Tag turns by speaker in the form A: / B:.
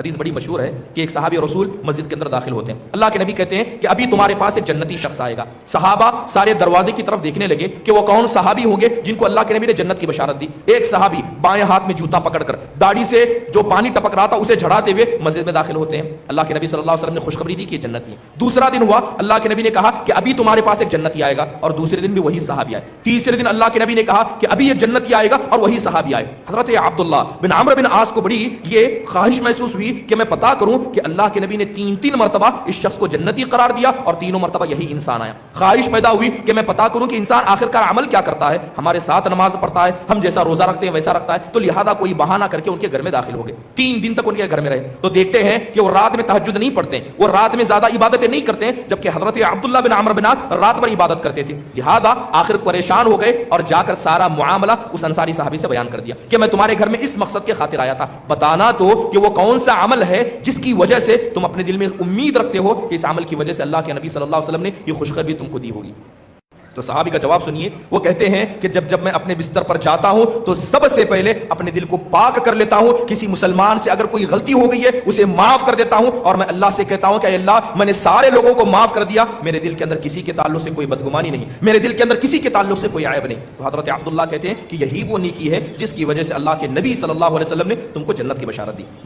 A: حدیث بڑی مشہور ہے کہ ایک صحابی رسول مسجد کے اندر داخل ہوتے ہیں. اللہ کے نبی کہتے ہیں کہ ابھی تمہارے پاس ایک جنتی شخص آئے گا. صحابہ سارے دروازے کی طرف دیکھنے لگے کہ وہ کون صحابی ہوں گے جن کو اللہ کے نبی نے جنت کی بشارت دی. ایک صحابی بائیں ہاتھ میں جوتا پکڑ کر داڑھی سے جو پانی ٹپک رہا تھا اسے جھڑاتے ہوئے مسجد میں داخل ہوتے ہیں. اللہ کے نبی صلی اللہ علیہ وسلم نے خوشخبری دی کہ یہ جنتی ہے. دوسرا دن ہوا, اللہ کے نبی نے کہا کہ ابھی تمہارے پاس ایک جنتی آئے گا, اور دوسرے دن بھی وہی صحابی آئے. تیسرے دن اللہ کے نبی نے کہا کہ ابھی ایک جنتی آئے گا, اور وہی صحابی آئے. حضرت عبداللہ بن عمرو بن عاص کو بڑی یہ خواہش محسوس ہوئی کہ میں پتا کروں کہ اللہ کے نبی نے تین مرتبہ اس شخص کو جنتی قرار دیا اور تینوں مرتبہ یہی انسان آیا. خواہش پیدا ہوئی کہ میں پتا کروں کہ انسان آخرکار عمل کیا کرتا ہے. ہمارے ساتھ نماز پڑھتا ہے, ہم جیسا روزہ رکھتے ہیں ویسا رکھتا ہے, تو لہذا کوئی بہانہ کر کے ان کے گھر میں داخل ہو گئے. 3 دن تک ان کے گھر میں رہے. تو دیکھتے ہیں کہ وہ رات میں تہجد نہیں پڑھتے ہیں, وہ رات میں زیادہ عبادتیں نہیں کرتے ہیں, جبکہ حضرت عبداللہ بن عمرو بن عاص رات بھر عبادت کرتے تھے. لہذا آخر پریشان ہو گئے اور جا کر سارا معاملہ اس انصاری صحابی سے بیان کر دیا کہ میں تمہارے گھر میں اس مقصد کے خاطر آیا تھا, بتانا تو کہ وہ کون سا عمل ہے جس کی وجہ سے تم اپنے دل میں امید رکھتے ہو کہ اس عمل کی وجہ سے اللہ کے نبی صلی اللہ علیہ وسلم نے یہ خوشخبری تم کو دی ہوگی. تو صحابی کا جواب سنیے. وہ کہتے ہیں کہ جب میں اپنے بستر پر جاتا ہوں تو سب سے پہلے اپنے دل کو پاک کر لیتا ہوں. کسی مسلمان سے اگر کوئی غلطی ہو گئی ہے اسے معاف کر دیتا ہوں, اور میں اللہ سے کہتا ہوں کہ اے اللہ میں نے سارے لوگوں کو معاف کر دیا, میرے دل کے اندر کسی کے تعلق سے کوئی بدگمانی نہیں, میرے دل کے اندر کسی کے تعلق سے کوئی عیب نہیں. تو حضرت عبداللہ کہتے ہیں کہ یہی وہ نیکی ہے جس کی وجہ سے اللہ کے نبی صلی اللہ علیہ وسلم نے تم کو جنت کی بشارت دی.